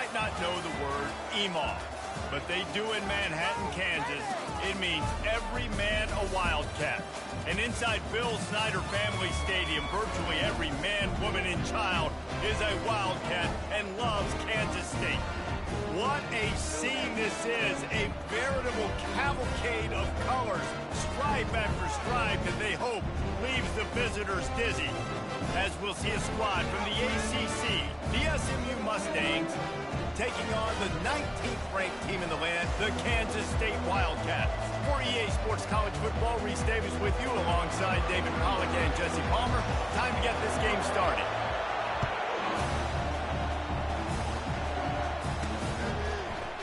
might not know the word EMAW, but they do in Manhattan, Kansas. It means every man a Wildcat. And inside Bill Snyder Family Stadium, virtually every man, woman, and child is a Wildcat and loves Kansas State. What a scene this is, a veritable cavalcade of colors, stripe after stripe, that they hope leaves the visitors dizzy. As we'll see a squad from the ACC, the SMU Mustangs, taking on the 19th ranked team in the land, the Kansas State Wildcats. For EA Sports College Football, Reese Davis with you alongside David Pollack and Jesse Palmer. Time to get this game started.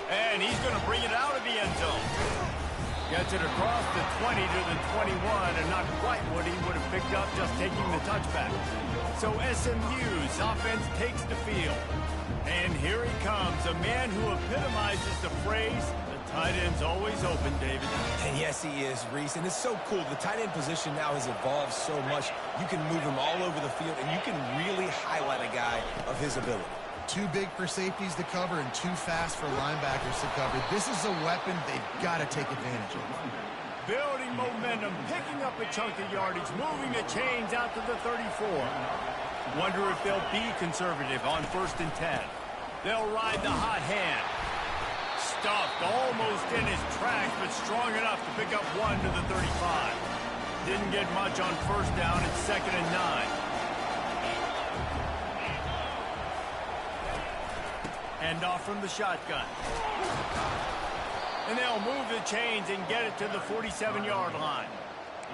And he's going to bring it out of the end zone. Gets it across the 20 to the 21, and not quite what he would have picked up just taking the touchback. So SMU's offense takes the field. And here he comes, a man who epitomizes the phrase, the tight end's always open, David. And yes, he is, Reese. And it's so cool. The tight end position now has evolved so much. You can move him all over the field, and you can really highlight a guy of his ability. Too big for safeties to cover and too fast for linebackers to cover. This is a weapon they've got to take advantage of. Building momentum, picking up a chunk of yardage, moving the chains out to the 34. Wonder if they'll be conservative on 1st and 10. They'll ride the hot hand. Stuffed almost in his tracks, but strong enough to pick up 1 to the 35. Didn't get much on 1st down. It's 2nd and 9. Hand off from the shotgun. And they'll move the chains and get it to the 47-yard line.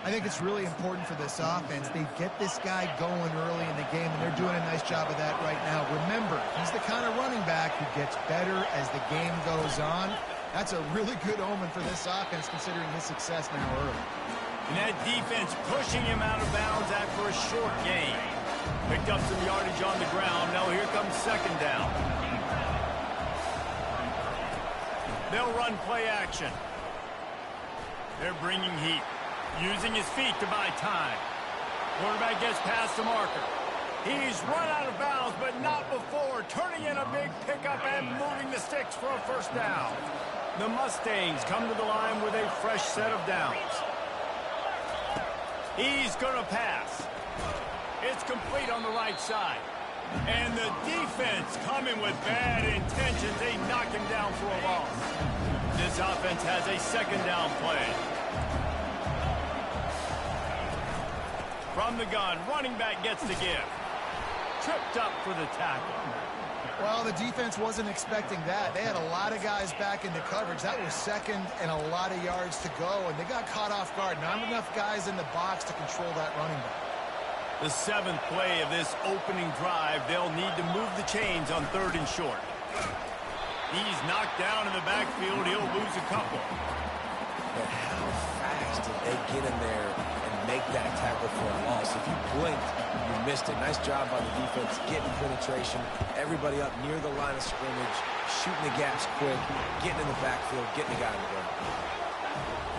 I think it's really important for this offense. They get this guy going early in the game, and they're doing a nice job of that right now. Remember, he's the kind of running back who gets better as the game goes on. That's a really good omen for this offense, considering his success now early. And that defense pushing him out of bounds after a short gain. Picked up some yardage on the ground. Now here comes 2nd down. They'll run play action. They're bringing heat, using his feet to buy time. Quarterback gets past the marker. He's run out of bounds, but not before turning in a big pickup and moving the sticks for a 1st down. The Mustangs come to the line with a fresh set of downs. He's going to pass. It's complete on the right side. And the defense coming with bad intentions. They knock him down for a loss. This offense has a 2nd down play. From the gun, running back gets the give. Tripped up for the tackle. Well, the defense wasn't expecting that. They had a lot of guys back into coverage. That was 2nd and a lot of yards to go, and they got caught off guard. Not enough guys in the box to control that running back. The 7th play of this opening drive, they'll need to move the chains on 3rd and short. He's knocked down in the backfield. He'll lose a couple. But how fast did they get in there and make that tackle for a loss? If you blinked, you missed it. Nice job by the defense, getting penetration. Everybody up near the line of scrimmage, shooting the gaps quick, getting in the backfield, getting the guy in the ground.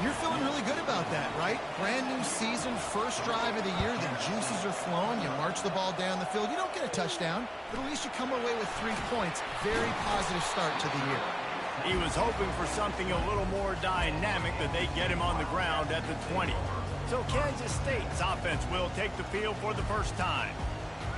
You're feeling really good about that, right? Brand new season, 1st drive of the year, the juices are flowing, you march the ball down the field. You don't get a touchdown, but at least you come away with 3 points. Very positive start to the year. He was hoping for something a little more dynamic, but they get him on the ground at the 20. So Kansas State's offense will take the field for the 1st time.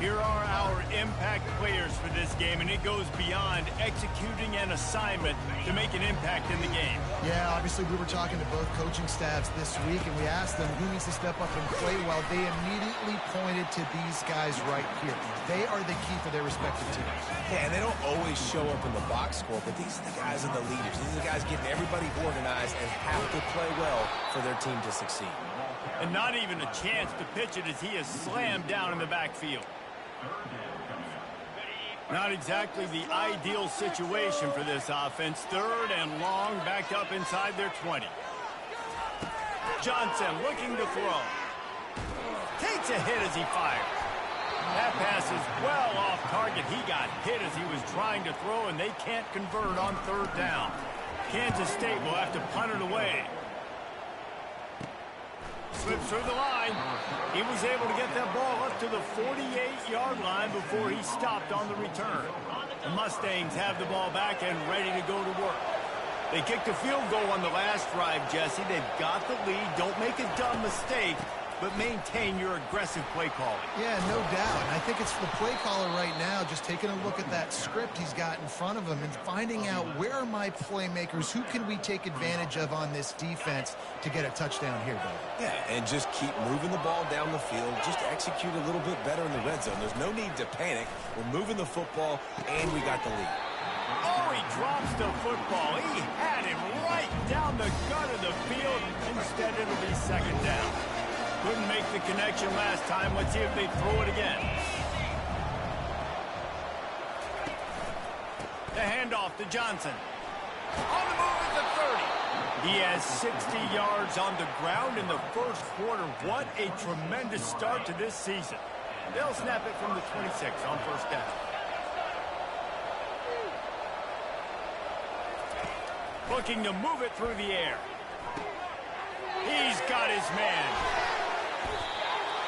Here are our impact players for this game, and it goes beyond executing an assignment to make an impact in the game. Yeah, obviously we were talking to both coaching staffs this week, and we asked them who needs to step up and play well. They immediately pointed to these guys right here. They are the key for their respective teams. Yeah, and they don't always show up in the box score, but these are the guys and the leaders. These are the guys getting everybody organized and have to play well for their team to succeed. And not even a chance to pitch it as he is slammed down in the backfield. Not exactly the ideal situation for this offense. 3rd and long, backed up inside their 20. Johnson looking to throw. Takes a hit as he fires. That pass is well off target. He got hit as he was trying to throw, and they can't convert on 3rd down. Kansas State will have to punt it away. Slips through the line. He was able to get that ball up to the 48-yard line before he stopped on the return. The Mustangs have the ball back and ready to go to work. They kicked a field goal on the last drive, Jesse. They've got the lead. Don't make a dumb mistake, but maintain your aggressive play calling. Yeah, no doubt. And I think it's the play caller right now just taking a look at that script he's got in front of him and finding out where are my playmakers, who can we take advantage of on this defense to get a touchdown here, Doug. Yeah, and just keep moving the ball down the field. Just execute a little bit better in the red zone. There's no need to panic. We're moving the football, and we got the lead. Oh, he drops the football. He had him right down the gut of the field. Instead, it'll be second down. Couldn't make the connection last time. Let's see if they throw it again. The handoff to Johnson. On the move at the 30. He has 60 yards on the ground in the first quarter. What a tremendous start to this season. They'll snap it from the 26 on first down. Looking to move it through the air. He's got his man.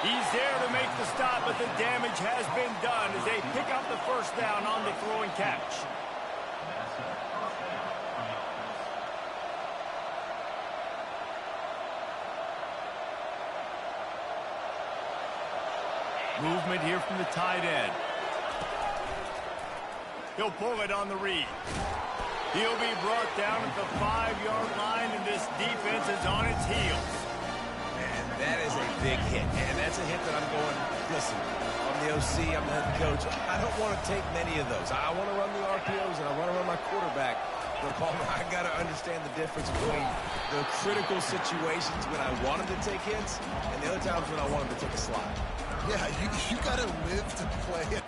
He's there to make the stop, but the damage has been done as they pick up the first down on the throw and catch. Movement here from the tight end. He'll pull it on the read. He'll be brought down at the 5-yard line, and this defense is on its heels. Man, that is a big hit. And that's a hit that I'm going, listen, I'm the OC, I'm the head coach. I don't want to take many of those. I want to run the RPOs, and I want to run my quarterback. But, Palmer, I got to understand the difference between the critical situations when I want him to take hits and the other times when I want him to take a slide. Yeah, you got to live to play it.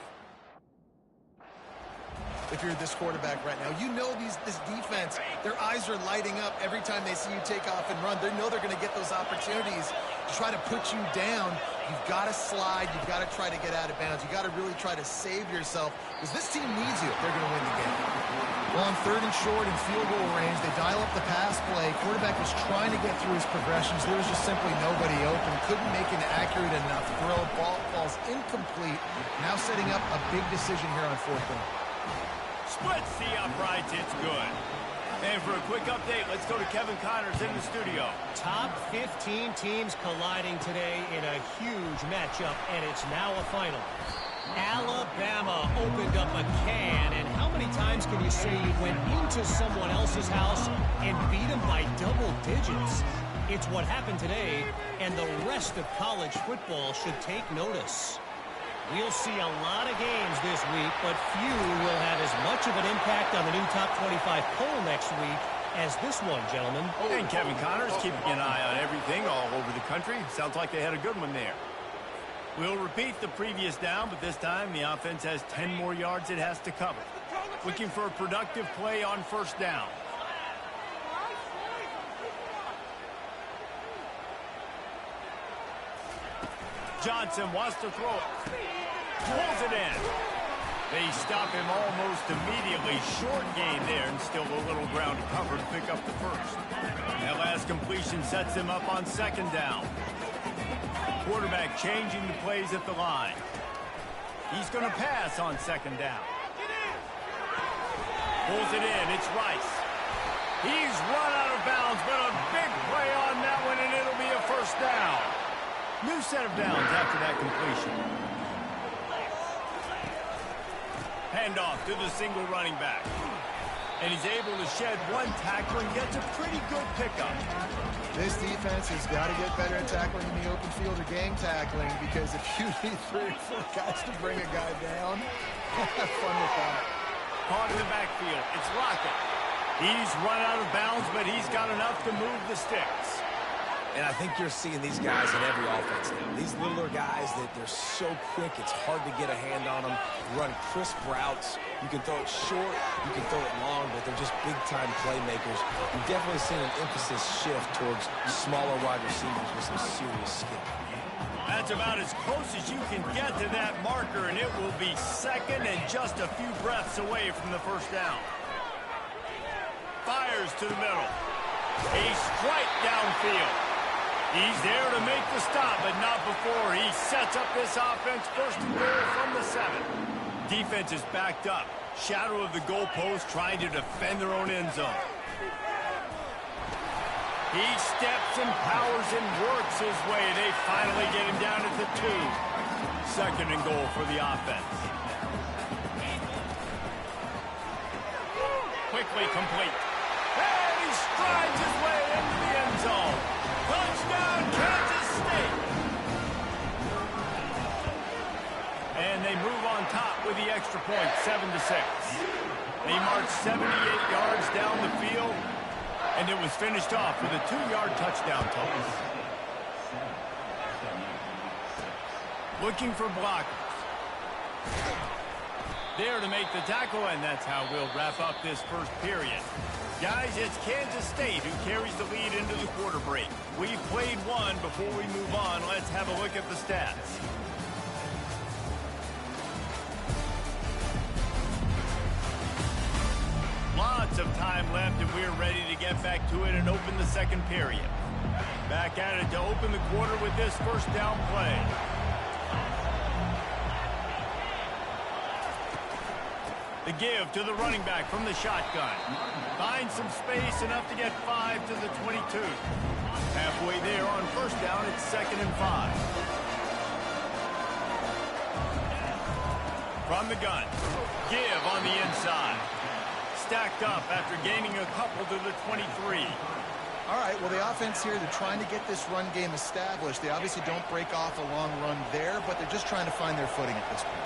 If you're this quarterback right now, you know this defense, their eyes are lighting up every time they see you take off and run. They know they're going to get those opportunities to try to put you down. You've got to slide. You've got to try to get out of bounds. You've got to really try to save yourself because this team needs you if they're going to win the game. Well, on third and short and field goal range, they dial up the pass play. Quarterback was trying to get through his progressions. There was just simply nobody open. Couldn't make an accurate enough throw. Ball falls incomplete. Now setting up a big decision here on fourth down. Splits the uprights. It's good. And for a quick update, let's go to Kevin Connors in the studio. Top 15 teams colliding today in a huge matchup, and it's now a final. Alabama opened up a can, and how many times can you say you went into someone else's house and beat them by double digits? It's what happened today, and the rest of college football should take notice. We'll see a lot of games this week, but few will have as much of an impact on the new top 25 poll next week as this one, gentlemen. And Kevin Connors keeping an eye on everything all over the country. Sounds like they had a good one there. We'll repeat the previous down, but this time the offense has 10 more yards it has to cover. Looking for a productive play on first down. Johnson wants to throw it. Pulls it in. They stop him almost immediately. Short gain there and still a little ground to cover to pick up the first. That last completion sets him up on second down. Quarterback changing the plays at the line. He's going to pass on second down. Pulls it in. It's Rice. He's run out of bounds, but a big play on that one, and it'll be a first down. New set of downs after that completion. Handoff to the single running back. And he's able to shed one tackle and gets a pretty good pickup. This defense has got to get better at tackling in the open field or gang tackling because if you need 3 or 4 guys to bring a guy down, have fun with that. Caught in the backfield. It's Rocket. He's run out of bounds, but he's got enough to move the sticks. And I think you're seeing these guys in every offense now. These littler guys that they're so quick, it's hard to get a hand on them. Run crisp routes. You can throw it short, you can throw it long, but they're just big-time playmakers. You've definitely seen an emphasis shift towards smaller wide receivers with some serious skill. That's about as close as you can get to that marker, and it will be second and just a few breaths away from the first down. Fires to the middle. A strike downfield. He's there to make the stop, but not before he sets up this offense first and goal from the 7. Defense is backed up. Shadow of the goalpost trying to defend their own end zone. He steps and powers and works his way. They finally get him down at the 2. 2nd and goal for the offense. Quickly complete. And he strides his way into the end zone. Touchdown, Kansas State. And they move on top with the extra point, 7-6. They march 78 yards down the field, and it was finished off with a 2-yard touchdown toss. Looking for blockers. There to make the tackle, and that's how we'll wrap up this first period. Guys, it's Kansas State who carries the lead into the quarter break. We've played one. Before we move on, let's have a look at the stats. Lots of time left, and we're ready to get back to it and open the second period. Back at it to open the quarter with this first down play. The give to the running back from the shotgun. Finds some space, enough to get 5 to the 22. Halfway there on first down, it's 2nd and 5. From the gun. Give on the inside. Stacked up after gaining a couple to the 23. All right, well, the offense here, they're trying to get this run game established. They obviously don't break off a long run there, but they're just trying to find their footing at this point.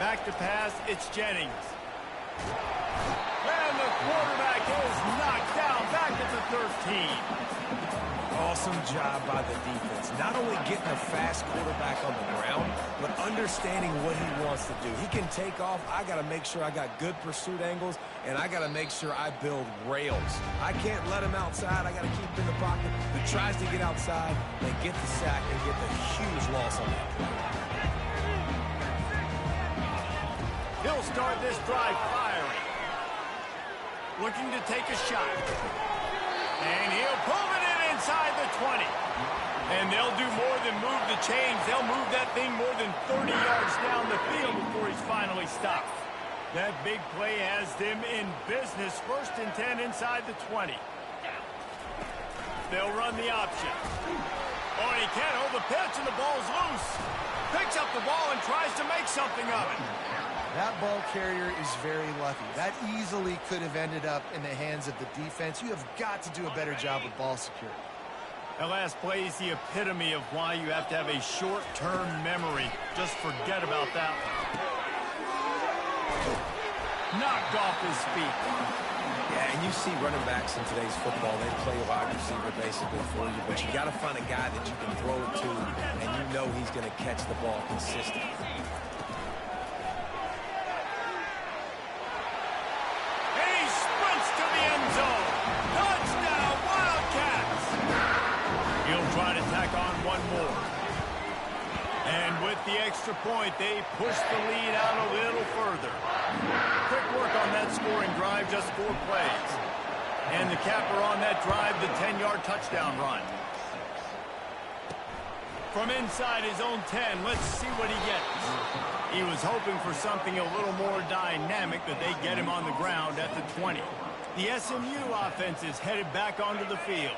Back to pass, it's Jennings. And the quarterback is knocked down back at the 13. Awesome job by the defense. Not only getting a fast quarterback on the ground, but understanding what he wants to do. He can take off. I got to make sure I got good pursuit angles, and I got to make sure I build rails. I can't let him outside. I got to keep him in the pocket. He tries to get outside, they get the sack, and get the huge loss on that play. He'll start this drive firing. Looking to take a shot. And he'll pull it in inside the 20. And they'll do more than move the chains. They'll move that thing more than 30 yards down the field before he's finally stopped. That big play has them in business. 1st and 10 inside the 20. They'll run the option. Oh, he can't hold the pitch, and the ball's loose. Picks up the ball and tries to make something of it. That ball carrier is very lucky. That easily could have ended up in the hands of the defense. You have got to do a better job with ball security. That last play is the epitome of why you have to have a short-term memory. Just forget about that one. Knocked off his feet. Yeah, and you see running backs in today's football, they play wide receiver basically for you, but you got to find a guy that you can throw it to, and you know he's going to catch the ball consistently. The extra point, they push the lead out a little further. Quick work on that scoring drive, just 4 plays. And the capper on that drive, the 10-yard touchdown run. From inside his own 10, let's see what he gets. He was hoping for something a little more dynamic, but they get him on the ground at the 20. The SMU offense is headed back onto the field.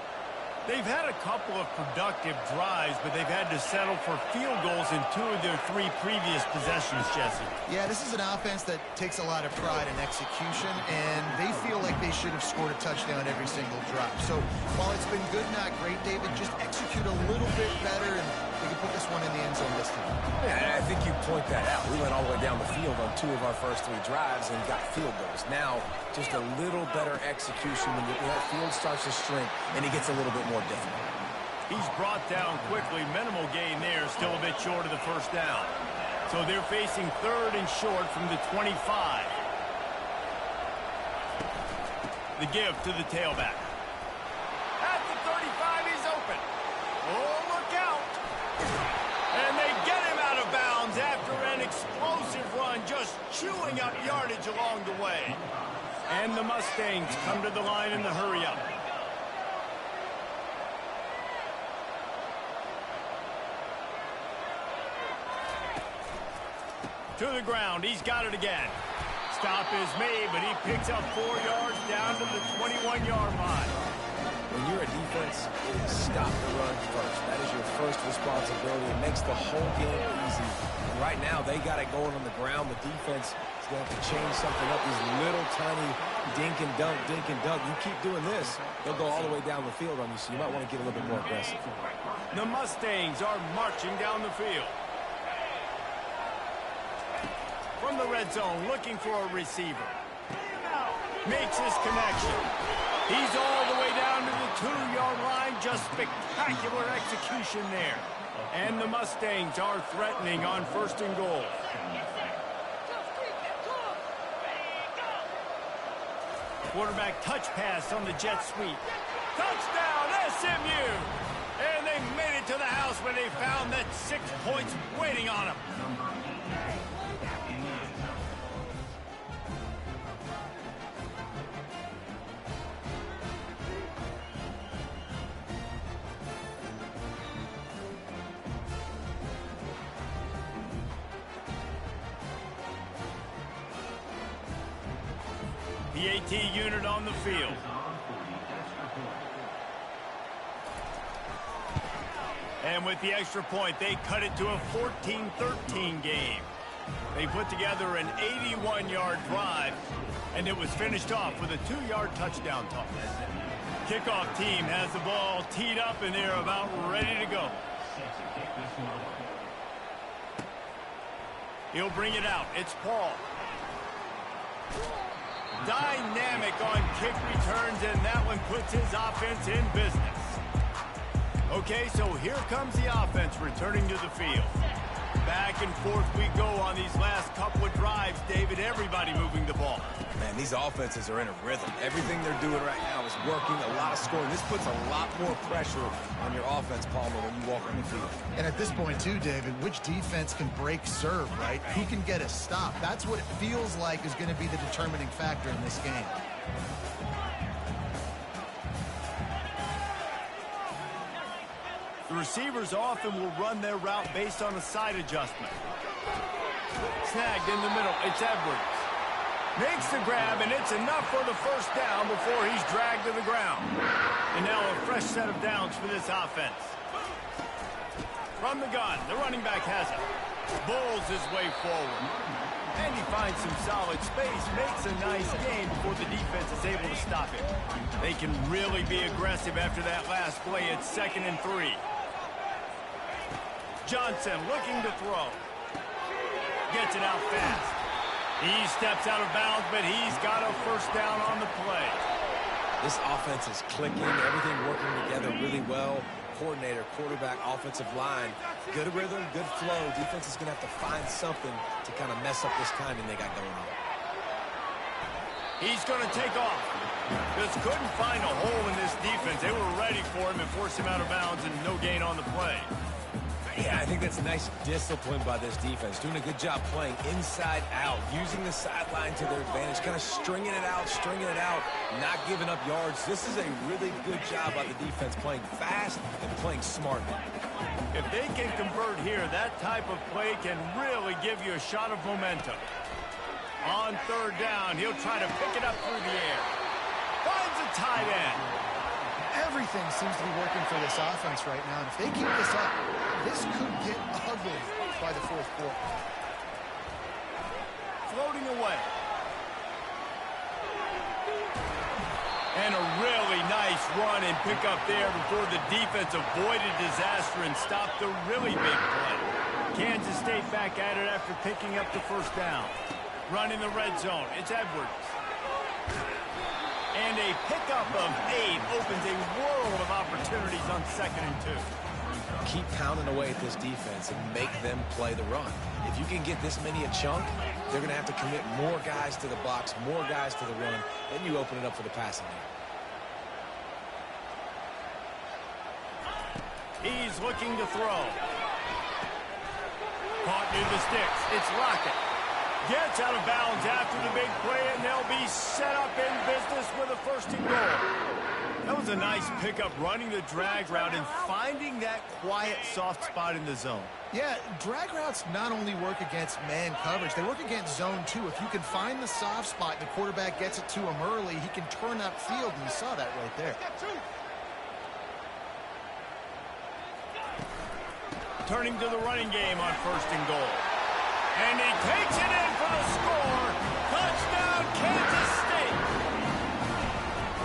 They've had a couple of productive drives, but they've had to settle for field goals in 2 of their 3 previous possessions, Jesse. Yeah, this is an offense that takes a lot of pride in execution, and they feel like they should have scored a touchdown every single drive. So while it's been good, not great, David, just execute a little bit better, and they can put this one in the end zone this time. Yeah, I think you point that out. We went all the way down the field on 2 of our first 3 drives and got field goals. Now, just a little better execution when that field starts to shrink, and he gets a little bit more difficult. He's brought down quickly. Minimal gain there, still a bit short of the first down. So they're facing 3rd and short from the 25. The give to the tailback. At the 35, he's open. Oh, look out. And they get him out of bounds after an explosive run, just chewing up yardage along the way. And the Mustangs come to the line in the hurry-up. To the ground. He's got it again. Stop is made, but he picks up 4 yards down to the 21-yard line. When you're a defense, it is stop the run first. That is your first responsibility. It makes the whole game easy. And right now, they got it going on the ground. The defense is going to have to change something up. These little tiny dink and dunk, dink and dunk. You keep doing this, they'll go all the way down the field on you, so you might want to get a little bit more aggressive. The Mustangs are marching down the field. From the red zone, looking for a receiver. Makes his connection. He's all the way down to the 2-yard line. Just spectacular execution there. And the Mustangs are threatening on 1st and goal. Quarterback touch pass on the jet sweep. Touchdown, SMU! And they made it to the house when they found that 6 points waiting on them. The AT unit on the field. And with the extra point, they cut it to a 14-13 game. They put together an 81-yard drive, and it was finished off with a 2-yard touchdown toss. Kickoff team has the ball teed up, and they're about ready to go. He'll bring it out. It's Paul. Dynamic on kick returns, and that one puts his offense in business. Okay, so here comes the offense returning to the field. Back and forth we go on these last couple of drives, David. Everybody moving the ball. Man, these offenses are in a rhythm. Everything they're doing right now is working, a lot of scoring. This puts a lot more pressure on your offense, Palmer, when you walk on the field. And at this point, too, David, which defense can break serve, right? Who can get a stop? That's what it feels like is going to be the determining factor in this game. The receivers often will run their route based on a side adjustment. Snagged in the middle. It's Edwards. Makes the grab, and it's enough for the first down before he's dragged to the ground. And now a fresh set of downs for this offense. From the gun, the running back has it. Bulls his way forward. And he finds some solid space, makes a nice gain before the defense is able to stop him. They can really be aggressive after that last play. It's 2nd and 3. Johnson looking to throw. Gets it out fast. He steps out of bounds, but he's got a first down on the play. This offense is clicking, everything working together really well. Coordinator, quarterback, offensive line. Good rhythm, good flow. Defense is going to have to find something to kind of mess up this timing they got going on. He's going to take off. Just couldn't find a hole in this defense. They were ready for him and forced him out of bounds, and no gain on the play. Yeah, I think that's nice discipline by this defense. Doing a good job playing inside out, using the sideline to their advantage, kind of stringing it out, not giving up yards. This is a really good job by the defense, playing fast and playing smart. If they can convert here, that type of play can really give you a shot of momentum. On 3rd down, he'll try to pick it up through the air. Finds a tight end. Everything seems to be working for this offense right now, and if they keep this up, this could get ugly by the 4th quarter. Floating away. And a really nice run and pick up there before the defense avoided disaster and stopped a really big play. Kansas State back at it after picking up the first down. Run in the red zone. It's Edwards. And a pickup of 8 opens a world of opportunities on 2nd and 2. Keep pounding away at this defense and make them play the run. If you can get this many a chunk, they're going to have to commit more guys to the box, more guys to the run, then you open it up for the passing game. He's looking to throw. Caught near the sticks. It's Lockett. Gets out of bounds after the big play, and they'll be set up in business with a 1st and goal. That was a nice pickup, running the drag route and finding that quiet, soft spot in the zone. Yeah, drag routes not only work against man coverage, they work against zone too. If you can find the soft spot, the quarterback gets it to him early, he can turn upfield, and you saw that right there. Turning to the running game on 1st and goal. And he takes it in for the score. Touchdown, Kansas State.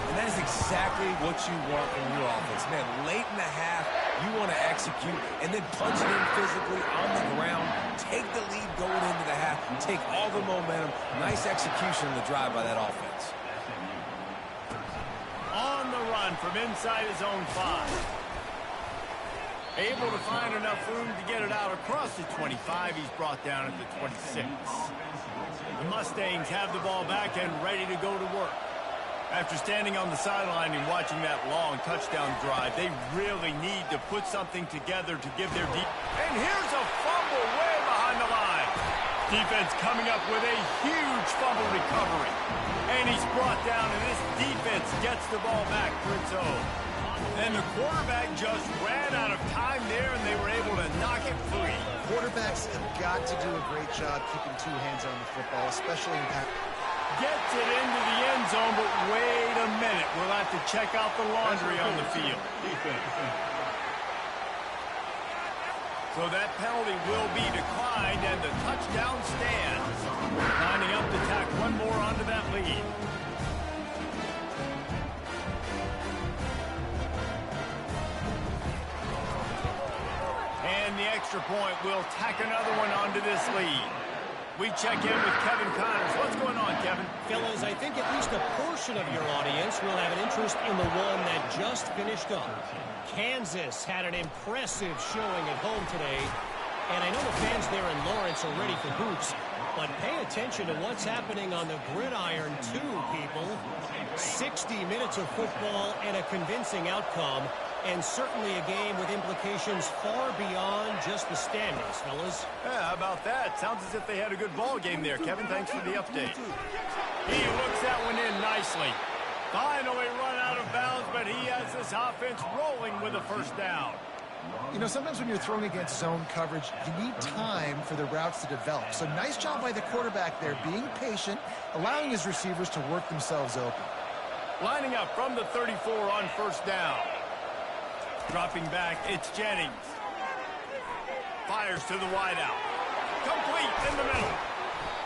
And that is exactly what you want from your offense. Man, late in the half, you want to execute and then punch it in physically on the ground. Take the lead going into the half. Take all the momentum. Nice execution in the drive by that offense. On the run from inside his own 5. Able to find enough room to get it out across the 25. He's brought down at the 26. The Mustangs have the ball back and ready to go to work. After standing on the sideline and watching that long touchdown drive, they really need to put something together to give their deep. And here's a fumble way behind the line. Defense coming up with a huge fumble recovery. And he's brought down, and this defense gets the ball back for its own. And the quarterback just ran out of time there, and they were able to knock it free. Quarterbacks have got to do a great job keeping 2 hands on the football, especially in pass. Gets it into the end zone, but wait a minute. We'll have to check out the laundry on the field. So that penalty will be declined, and the touchdown stands. Lining up to tack one more onto that lead. And the extra point will tack another one onto this lead. We check in with Kevin Connors. What's going on, Kevin? Fellas, I think at least a portion of your audience will have an interest in the one that just finished up. Kansas had an impressive showing at home today, and I know the fans there in Lawrence are ready for hoops, but pay attention to what's happening on the gridiron too, people. 60 minutes of football and a convincing outcome, and certainly a game with implications far beyond just the standings, fellas. Yeah, how about that? Sounds as if they had a good ball game there, Kevin. Thanks for the update. He looks that one in nicely. Finally run out of bounds, but he has this offense rolling with a 1st down. You know, sometimes when you're throwing against zone coverage, you need time for the routes to develop. So nice job by the quarterback there, being patient, allowing his receivers to work themselves open. Lining up from the 34 on 1st down. Dropping back, it's Jennings. Fires to the wideout. Complete in the middle.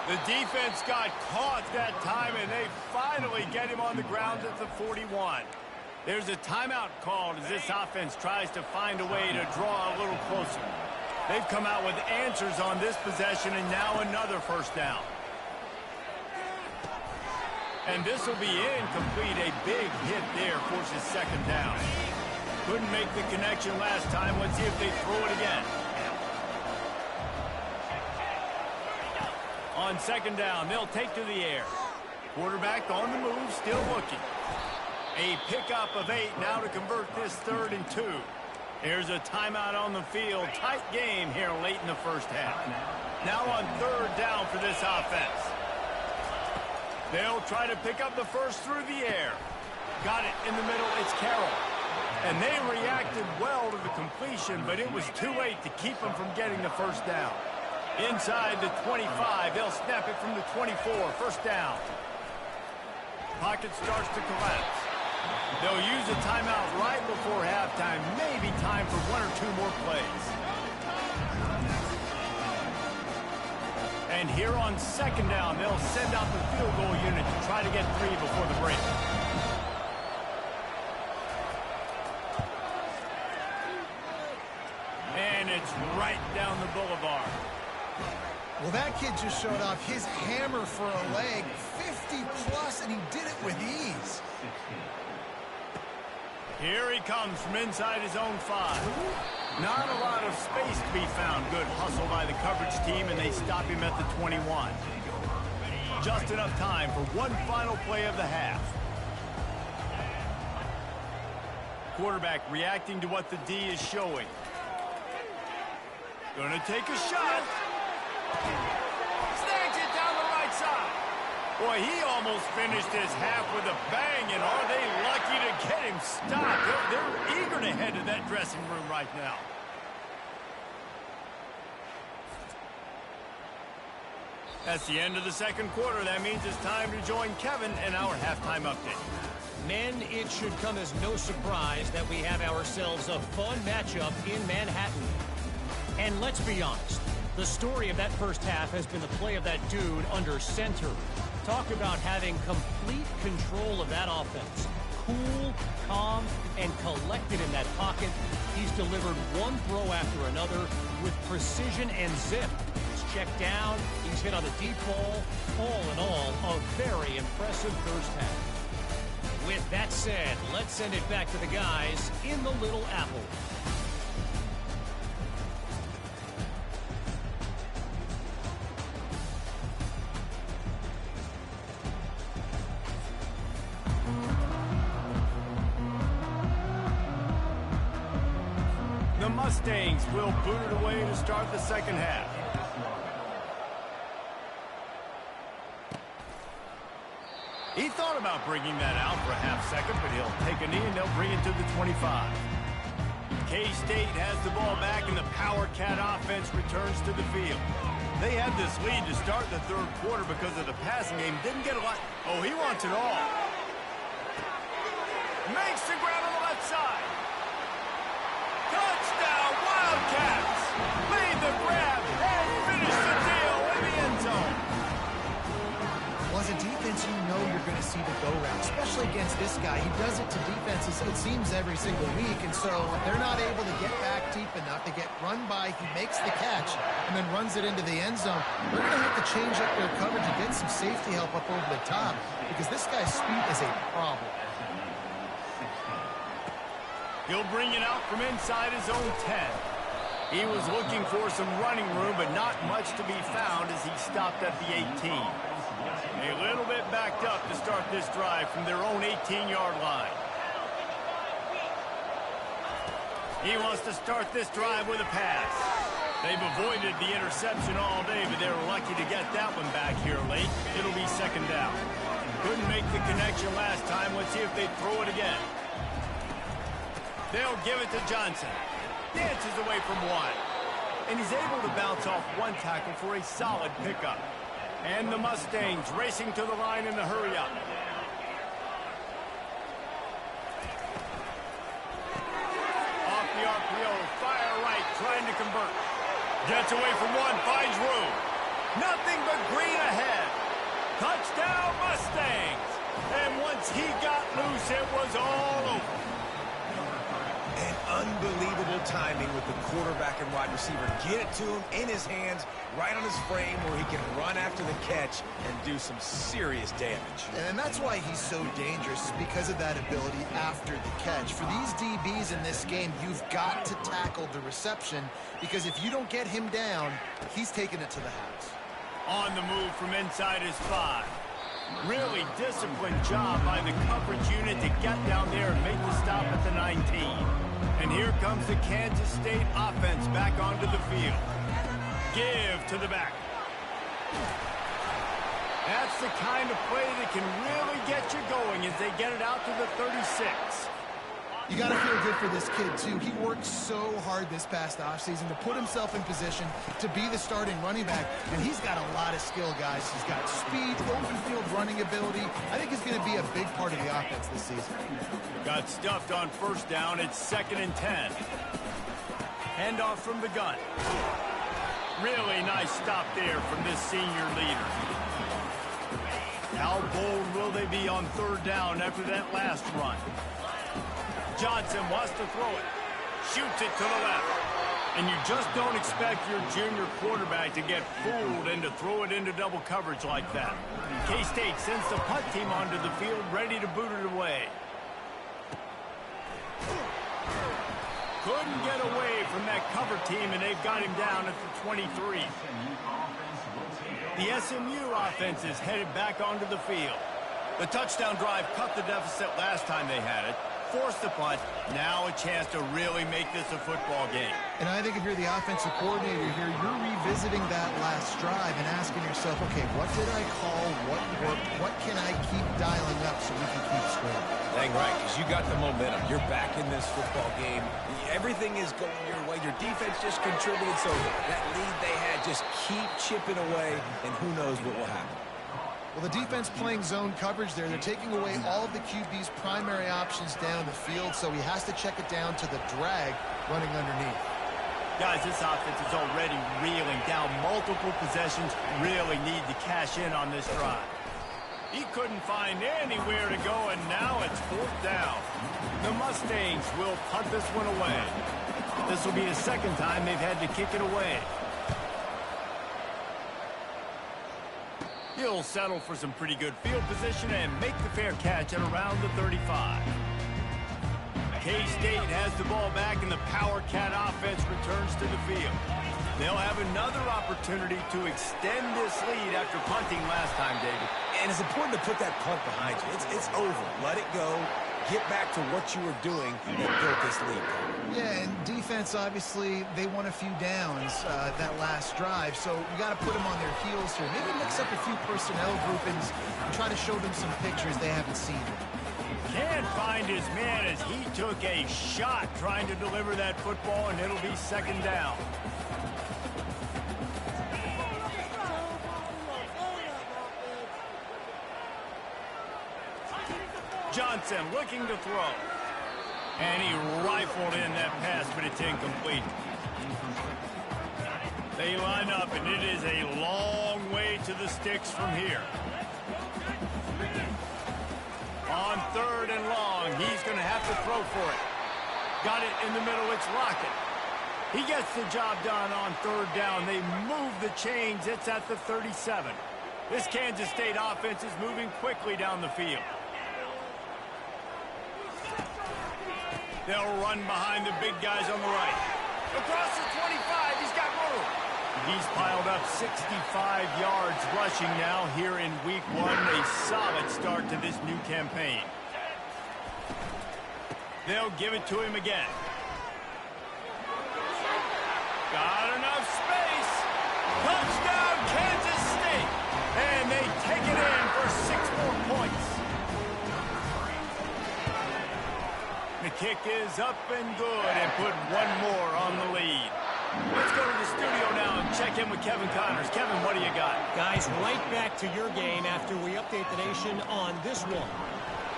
The defense got caught that time, and they finally get him on the ground at the 41. There's a timeout called as this offense tries to find a way to draw a little closer. They've come out with answers on this possession, and now another 1st down. And this will be incomplete. A big hit there forces 2nd down. Couldn't make the connection last time. Let's see if they throw it again. On 2nd down, they'll take to the air. Quarterback on the move, still looking. A pickup of 8 now to convert this 3rd and 2. Here's a timeout on the field. Tight game here late in the 1st half. Now on 3rd down for this offense. They'll try to pick up the 1st through the air. Got it in the middle. It's Carroll. And they reacted well to the completion, but it was too late to keep them from getting the 1st down. Inside the 25, they'll snap it from the 24, 1st down. Pocket starts to collapse. They'll use a timeout right before halftime, maybe time for 1 or 2 more plays. And here on 2nd down, they'll send out the field goal unit to try to get 3 before the break. And it's right down the boulevard. Well, that kid just showed off his hammer for a leg, 50+, and he did it with ease. Here he comes from inside his own 5. Not a lot of space to be found. Good hustle by the coverage team, and they stop him at the 21. Just enough time for one final play of the half. Quarterback reacting to what the D is showing. Gonna take a shot. Snags it down the right side. Boy, he almost finished his half with a bang, and are they lucky to get him stopped? They're eager to head to that dressing room right now. That's the end of the second quarter. That means it's time to join Kevin in our halftime update. Men, it should come as no surprise that we have ourselves a fun matchup in Manhattan. And let's be honest, the story of that first half has been the play of that dude under center. Talk about having complete control of that offense. Cool, calm, and collected in that pocket. He's delivered one throw after another with precision and zip. He's checked down, he's hit on a deep ball. All in all, a very impressive first half. With that said, let's send it back to the guys in the Little Apple. The Mustangs will boot it away to start the second half. He thought about bringing that out for a half second, but he'll take a knee and they'll bring it to the 25. K-State has the ball back and the Power Cat offense returns to the field. They had this lead to start the third quarter because of the passing game. Didn't get a lot. Oh, he wants it all. Makes the grab on the left side. Touchdown, Wildcats! Made the grab and finished the deal in the end zone. Well, as a defense, you know you're going to see the go route, especially against this guy. He does it to defenses, it seems, every single week, and so if they're not able to get back deep enough to get run by, he makes the catch and then runs it into the end zone. They're going to have to change up their coverage and get some safety help up over the top because this guy's speed is a problem. He'll bring it out from inside his own 10. He was looking for some running room, but not much to be found as he stopped at the 18. A little bit backed up to start this drive from their own 18-yard line. He wants to start this drive with a pass. They've avoided the interception all day, but they're lucky to get that one back here late. It'll be second down. Couldn't make the connection last time. Let's see if they throw it again. They'll give it to Johnson. Dances away from one. And he's able to bounce off one tackle for a solid pickup. And the Mustangs racing to the line in the hurry-up. Off the RPO, fire right, trying to convert. Gets away from one, finds room. Nothing but green ahead. Touchdown, Mustangs. And once he got loose, it was all over. And unbelievable timing with the quarterback and wide receiver. Get it to him in his hands, right on his frame where he can run after the catch and do some serious damage. And that's why he's so dangerous, is because of that ability after the catch. For these DBs in this game, you've got to tackle the reception because if you don't get him down, he's taking it to the house. On the move from inside his 5. Really disciplined job by the coverage unit to get down there and make the stop at the 19. And here comes the Kansas State offense back onto the field. Give to the back. That's the kind of play that can really get you going as they get it out to the 36. You got to feel good for this kid, too. He worked so hard this past offseason to put himself in position to be the starting running back, and he's got a lot of skill, guys. He's got speed, open field running ability. I think he's going to be a big part of the offense this season. Got stuffed on first down. It's 2nd and 10. Handoff from the gun. Really nice stop there from this senior leader. How bold will they be on 3rd down after that last run? Johnson wants to throw it. Shoots it to the left. And you just don't expect your junior quarterback to get fooled and to throw it into double coverage like that. K-State sends the punt team onto the field, ready to boot it away. Couldn't get away from that cover team, and they've got him down at the 23. The SMU offense is headed back onto the field. The touchdown drive cut the deficit last time they had it. forced the punt. Now a chance to really make this a football game. And I think if you're the offensive coordinator here, you're revisiting that last drive and asking yourself, okay, what did I call? What worked? What can I keep dialing up so we can keep scoring? Dang right, because you got the momentum. You're back in this football game. Everything is going your way. Your defense just contributed, so that lead they had, just keep chipping away, and who knows what will happen. Well, the defense playing zone coverage there. They're taking away all of the QB's primary options down the field, so he has to check it down to the drag running underneath. Guys, this offense is already reeling down multiple possessions. Really need to cash in on this drive. He couldn't find anywhere to go, and now it's 4th down. The Mustangs will punt this one away. This will be the second time they've had to kick it away. He'll settle for some pretty good field position and make the fair catch at around the 35. K-State has the ball back, and the Power Cat offense returns to the field. They'll have another opportunity to extend this lead after punting last time, David. And it's important to put that punt behind you. It's over. Let it go. Get back to what you were doing that built this lead. Yeah, and defense, obviously, they won a few downs that last drive, so you got to put them on their heels here. Maybe mix up a few personnel groupings and try to show them some pictures they haven't seen. Can't find his man as he took a shot trying to deliver that football, and it'll be 2nd down. Johnson looking to throw. And he rifled in that pass, but it's incomplete. They line up, and it is a long way to the sticks from here. On 3rd and long, he's going to have to throw for it. Got it in the middle, it's Lockett. He gets the job done on 3rd down. They move the chains, it's at the 37. This Kansas State offense is moving quickly down the field. They'll run behind the big guys on the right. Across the 25, he's got room. He's piled up 65 yards rushing now here in week 1. A solid start to this new campaign. They'll give it to him again. Got enough space. Touchdown, Kansas State. And they take it in for 6 more points. The kick is up and good, and put 1 more on the lead. Let's go to the studio now and check in with Kevin Connors. Kevin, what do you got? Guys, right back to your game after we update the nation on this one.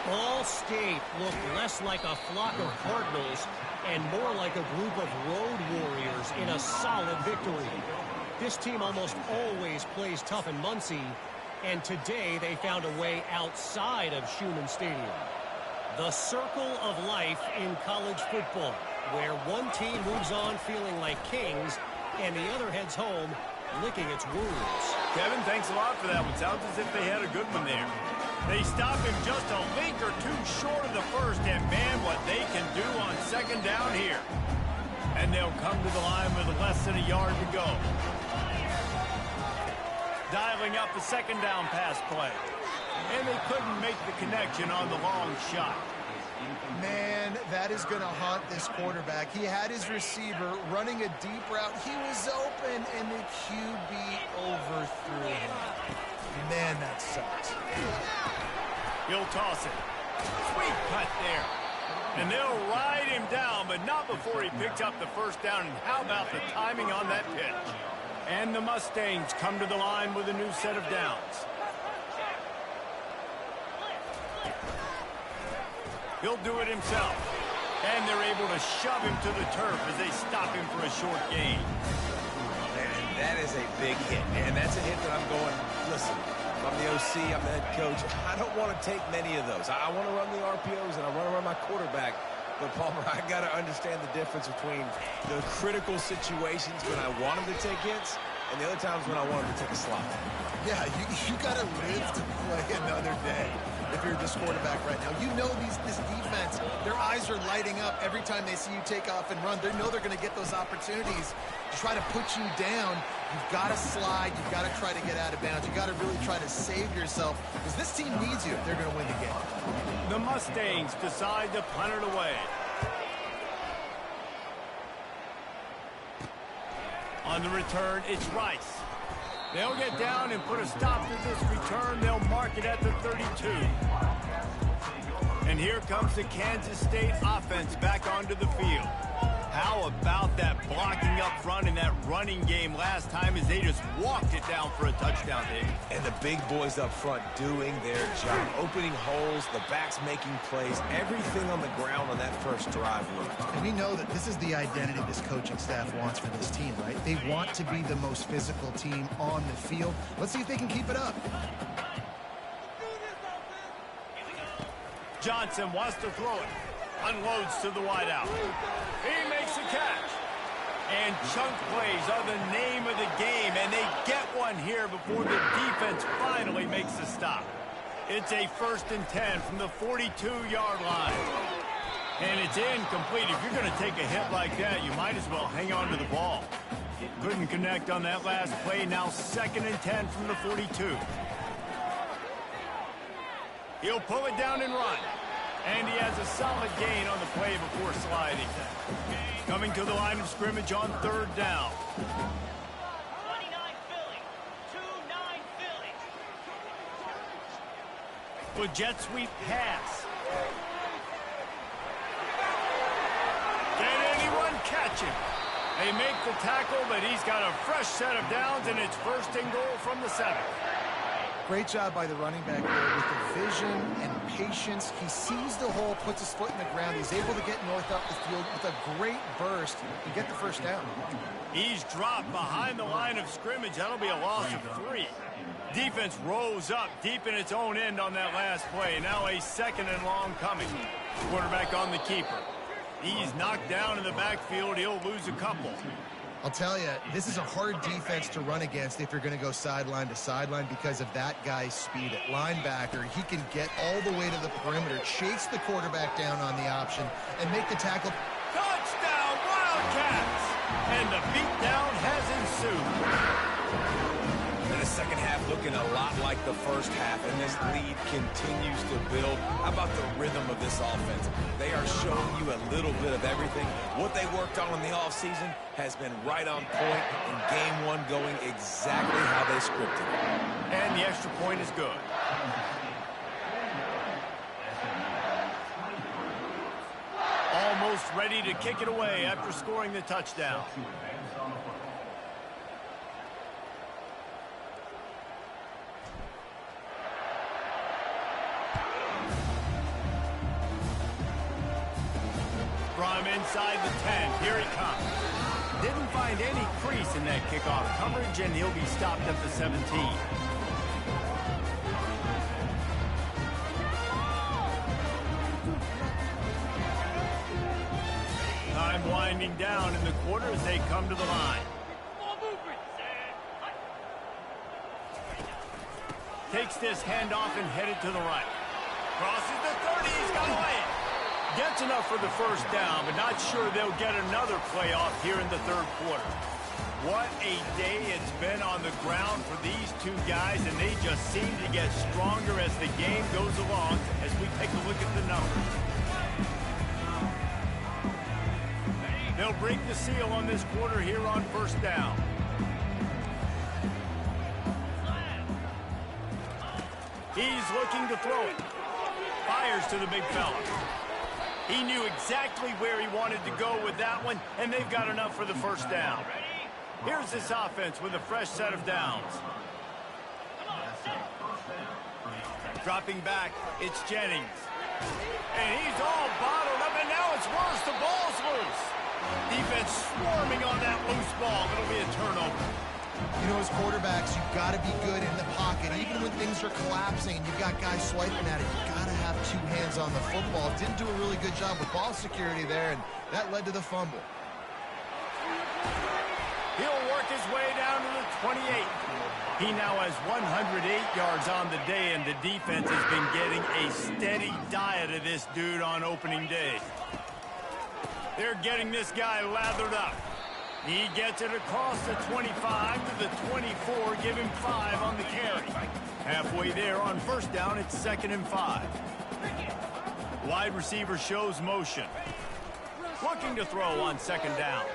Ball State looked less like a flock of Cardinals and more like a group of road warriors in a solid victory. This team almost always plays tough in Muncie, and today they found a way outside of Schumann Stadium. The circle of life in college football, where one team moves on feeling like kings and the other heads home licking its wounds. Kevin, thanks a lot for that one. Sounds as if they had a good one there. They stop him just a link or two short of the first, and man, what they can do on 2nd down here. And they'll come to the line with less than a yard to go. Dialing up the 2nd down pass play. And they couldn't make the connection on the long shot. Man, that is going to haunt this quarterback. He had his receiver running a deep route. He was open, and the QB overthrew him. Man, that sucks. He'll toss it. Sweet cut there. And they'll ride him down, but not before he picks up the 1st down. And how about the timing on that pitch? And the Mustangs come to the line with a new set of downs. He'll do it himself. And they're able to shove him to the turf as they stop him for a short gain. And that is a big hit. And that's a hit that I'm going, listen, I'm the OC, I'm the head coach. I don't want to take many of those. I want to run the RPOs, and I want to run my quarterback. But, Palmer, I got to understand the difference between the critical situations when I want him to take hits and the other times when I want him to take a slide. Yeah, you got to live to play another day if you're this quarterback right now. You know this defense, their eyes are lighting up every time they see you take off and run. They know they're going to get those opportunities to try to put you down. You've got to slide. You've got to try to get out of bounds. You've got to really try to save yourself because this team needs you if they're going to win the game. The Mustangs decide to punt it away. On the return, it's Rice. They'll get down and put a stop to this return. They'll mark it at the 32. And here comes the Kansas State offense back onto the field. How about that blocking up front in that running game last time as they just walked it down for a touchdown, Dave? And the big boys up front doing their job, opening holes, the backs making plays, everything on the ground on that first drive worked. And we know that this is the identity this coaching staff wants for this team, right? They want to be the most physical team on the field. Let's see if they can keep it up. Johnson wants to throw it. Unloads to the wideout. He makes a catch. And chunk plays are the name of the game, and they get one here before the defense finally makes a stop. It's a 1st and 10 from the 42-yard line. And it's incomplete. If you're going to take a hit like that, you might as well hang on to the ball. Couldn't connect on that last play. Now 2nd and 10 from the 42. He'll pull it down and run. And he has a solid gain on the play before sliding. Coming to the line of scrimmage on 3rd down. 29 Philly. 2-9 Philly. With jet sweep pass. Can anyone catch him? They make the tackle, but he's got a fresh set of downs, and it's 1st and goal from the 7. Great job by the running back there with the vision and patience. He sees the hole, puts his foot in the ground. He's able to get north up the field with a great burst and get the 1st down. He's dropped behind the line of scrimmage. That'll be a loss of 3. Defense rose up deep in its own end on that last play. Now a 2nd and long coming. Quarterback on the keeper. He's knocked down in the backfield. He'll lose a couple. I'll tell you, this is a hard defense to run against if you're going to go sideline to sideline because of that guy's speed. At linebacker, he can get all the way to the perimeter, chase the quarterback down on the option, and make the tackle. Touchdown, Wildcats! And the beatdown has ensued. And the second half looking a lot like the first half, and this lead continues to build. How about the rhythm of this offense? They are showing you a little bit of everything. What they worked on in the offseason has been right on point, and game 1 going exactly how they scripted it. And the extra point is good. Almost ready to kick it away after scoring the touchdown. From inside the 10, here he comes. Didn't find any crease in that kickoff coverage, and he'll be stopped at the 17. Time winding down in the quarter as they come to the line. Takes this handoff and headed to the right. Crosses the 30, he's got away. Gets enough for the 1st down, but not sure they'll get another play off here in the 3rd quarter. What a day it's been on the ground for these two guys, and they just seem to get stronger as the game goes along as we take a look at the numbers. They'll break the seal on this quarter here on 1st down. He's looking to throw it. Fires to the big fella. He knew exactly where he wanted to go with that one, and they've got enough for the 1st down. Here's this offense with a fresh set of downs. Dropping back, it's Jennings. And he's all bottled up, and now it's worse. The ball's loose. Defense swarming on that loose ball. It'll be a turnover. You know, as quarterbacks, you've got to be good in the pocket. Even when things are collapsing and you've got guys swiping at it, you've got to have 2 hands on the football. Didn't do a really good job with ball security there, and that led to the fumble. He'll work his way down to the 28. He now has 108 yards on the day, and the defense has been getting a steady diet of this dude on opening day. They're getting this guy lathered up. He gets it across the 25 to the 24, give him 5 on the carry. Halfway there on first down, it's 2nd and 5. Wide receiver shows motion. Looking to throw on 2nd down.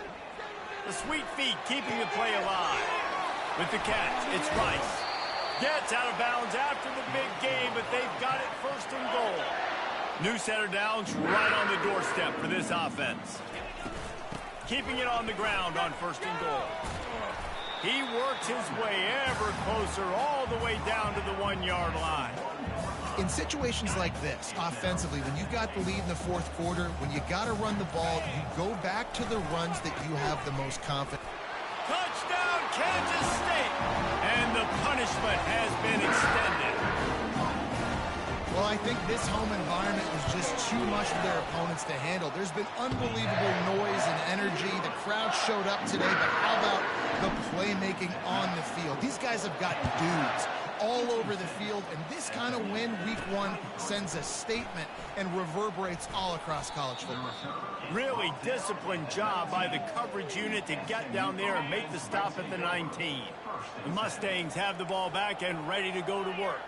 The sweet feet keeping the play alive. With the catch, it's Rice. Gets out of bounds after the big game, but they've got it 1st and goal. New set of downs right on the doorstep for this offense. Keeping it on the ground on 1st and goal. He works his way ever closer all the way down to the 1-yard line. In situations like this, offensively, when you got the lead in the 4th quarter, when you got to run the ball, you go back to the runs that you have the most confidence. Touchdown, Kansas State! And the punishment has been extended. Well, I think this home environment was just too much for their opponents to handle. There's been unbelievable noise and energy. The crowd showed up today, but how about the playmaking on the field? These guys have got dudes all over the field, and this kind of win week 1 sends a statement and reverberates all across college football. Really disciplined job by the coverage unit to get down there and make the stop at the 19. The Mustangs have the ball back and ready to go to work.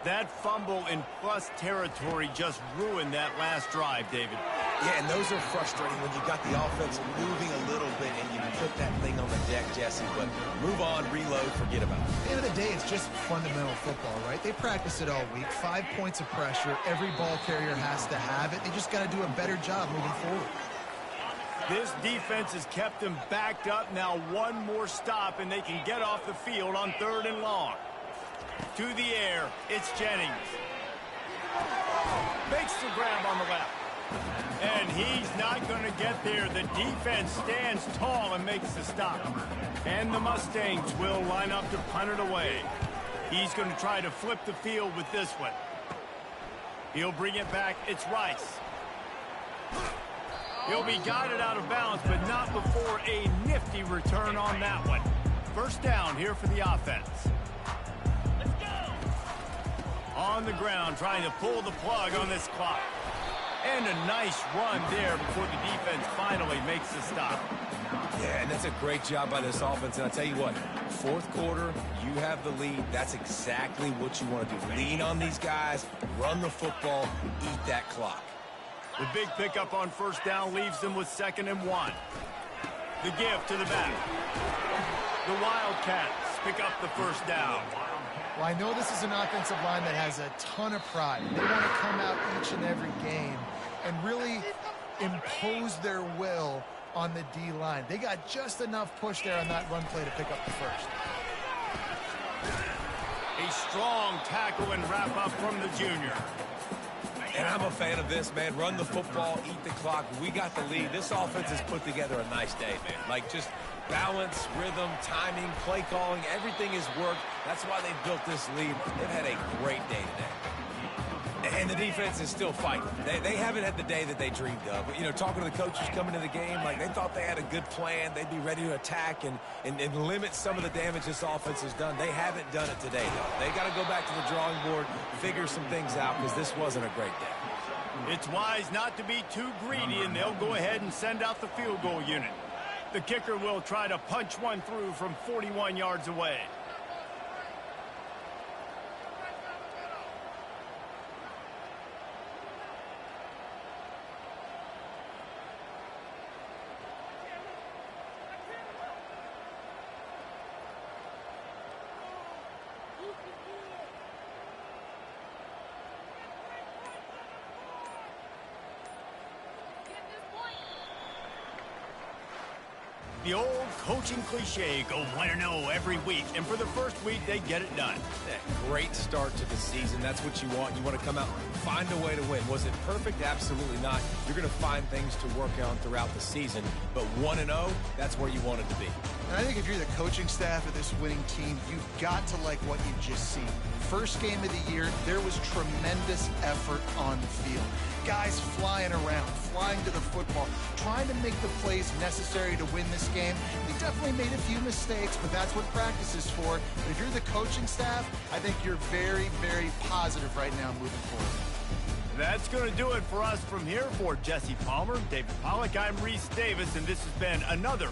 That fumble in plus territory just ruined that last drive, David. Yeah, and those are frustrating when you got the offense moving a little bit and you put that thing on the deck, Jesse. But move on, reload, forget about it. At the end of the day, it's just fundamental football, right? They practice it all week. 5 points of pressure. Every ball carrier has to have it. They just got to do a better job moving forward. This defense has kept them backed up. Now 1 more stop, and they can get off the field on 3rd and long. To the air, it's Jennings. Makes the grab on the left. And he's not going to get there. The defense stands tall and makes the stop. And the Mustangs will line up to punt it away. He's going to try to flip the field with this one. He'll bring it back. It's Rice. He'll be guided out of bounds, but not before a nifty return on that one. First down here for the offense. On the ground, trying to pull the plug on this clock. And a nice run there before the defense finally makes the stop. Yeah, and that's a great job by this offense. And I'll tell you what, 4th quarter, you have the lead. That's exactly what you want to do. Lean on these guys, run the football, eat that clock. The big pickup on first down leaves them with 2nd and 1. The give to the back. The Wildcats pick up the first down. Well, I know this is an offensive line that has a ton of pride. They want to come out each and every game and really impose their will on the D-line. They got just enough push there on that run play to pick up the first. A strong tackle and wrap up from the junior. And I'm a fan of this, man. Run the football, eat the clock. We got the lead. This offense has put together a nice day, man. Like, just balance, rhythm, timing, play calling, everything has worked. That's why they've built this lead. They've had a great day today. And the defense is still fighting. They haven't had the day that they dreamed of. But, you know, talking to the coaches coming to the game, like, they thought they had a good plan. They'd be ready to attack and limit some of the damage this offense has done. They haven't done it today, though. They got to go back to the drawing board, figure some things out, because this wasn't a great day. It's wise not to be too greedy, and they'll go ahead and send out the field goal unit. The kicker will try to punch one through from 41 yards away. The old coaching cliche, go 1-0 every week, and for the first week, they get it done. Yeah, great start to the season. That's what you want. You want to come out and find a way to win. Was it perfect? Absolutely not. You're going to find things to work on throughout the season, but 1-0, that's where you want it to be. And I think if you're the coaching staff of this winning team, you've got to like what you've just seen. First game of the year, there was tremendous effort on the field. Guys flying around, flying to the football, trying to make the plays necessary to win this game. He definitely made a few mistakes, but that's what practice is for. But if you're the coaching staff, I think you're very, very positive right now moving forward. That's going to do it for us from here. For Jesse Palmer, David Pollack, I'm Reese Davis, and this has been another